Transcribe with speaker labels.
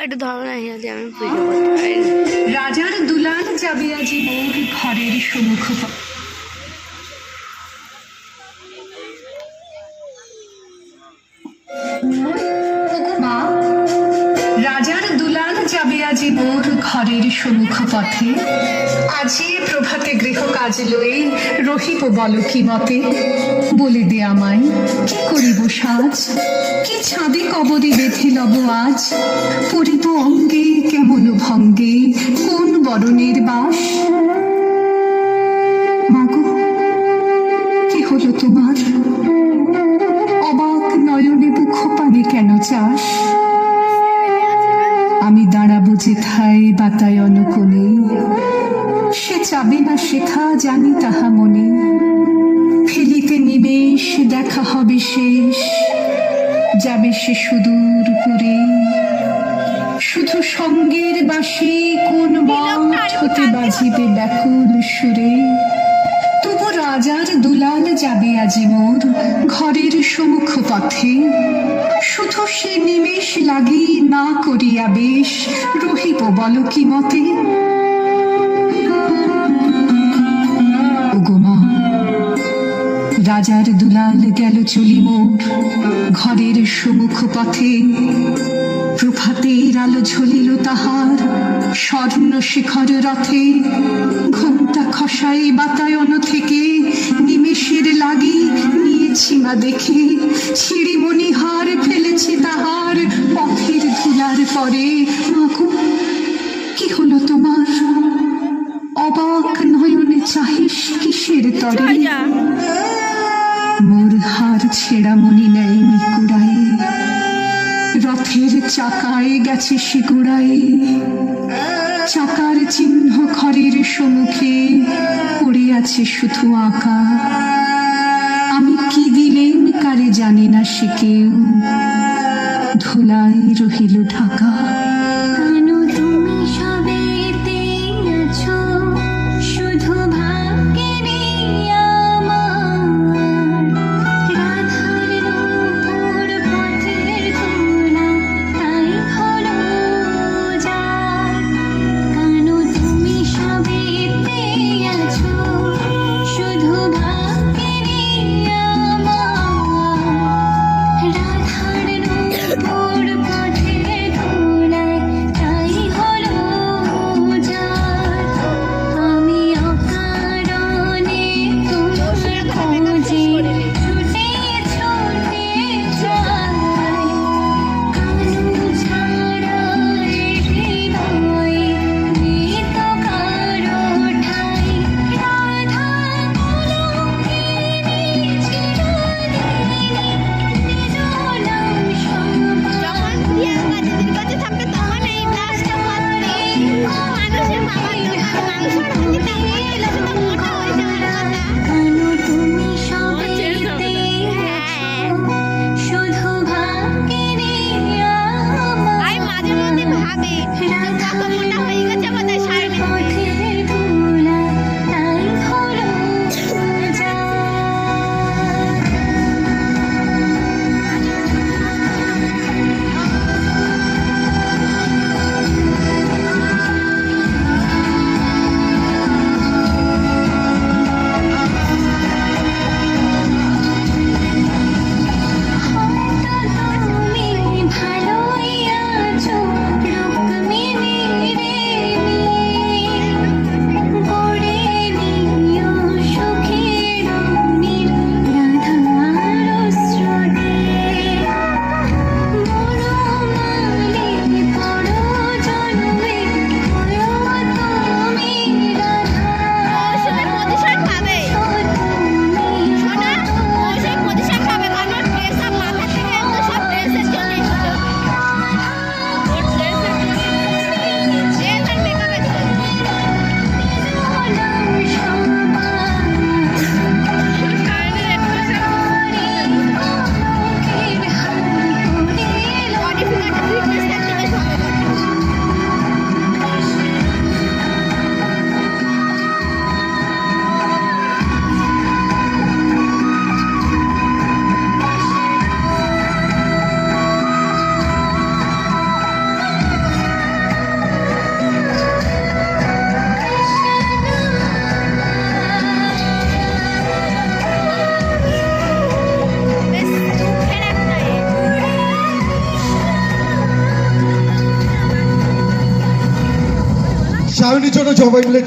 Speaker 1: একটু ধারণা হিয়াতে আমি পুজো করতে পারি না।
Speaker 2: রাজার দুলাল যাবে আজি মোর ঘরের সম্মুখ মা, রাজার দুলাল যাবে আজি মোর ঘরের সম্মুখ পথে, আজি প্রভাতে গৃহ কাজ লই রহিব বল কি মতে। বলে দে আমায় কি করিব সাজ, কি ছাদে কবরে বেঁধে লব আজ। পরিব অঙ্গে কেমন ভঙ্গে কোন বরণের বাস। মাগো কি হলো তোমার, অবাক নয়নে বুক পানে কেন চাস। আমি দাঁড়াবো যেথায় বাতায়ন কোণে, সে চাবে না শেখা জানি তাহা মনে। ফেলিতে নিবেশ দেখা হবে শেষ, যাবে সে সুদূর পুরে। শুধু সঙ্গের বাঁশি কোন মাঠ হতে বাজিবে ব্যাকুল সুরে। তবু রাজার দুলাল যাবে আজি মোর ঘরের সম্মুখ পথে, শুধু সে নিমেষ লাগি না করিয়া বেশ রহিব বল কি মতে। ওগো মা, রাজার দুলাল গেল চলি মোর ঘরের সম্মুখ পথে। প্রভাতের আলো ঝলিল তাহার স্বর্ণ শিখর রথে। ঘোমটা খসাই বাতায়ন থেকে নিমেষের লাগি নিয়েছি মা দেখে। ছিঁড়ি মণিহার ফেলেছি তাহার পথের ধুলার পরে। মাগো কি হলো তোমার, অবাক নয়নে চাহিস কিসের তরে। মোর হার ছেঁড়া মনি নেই কুড়াই, রথের চাকায় গেছে সে গোড়ায়। চাকার চিহ্ন ঘরের সম্মুখে পড়ে আছে শুধু আঁকা। আমি কি দিলেন কারে জানি না সে কেউ, ধুলায় রহিল ঢাকা।
Speaker 3: সায়নীর জন্য সবাই মিলে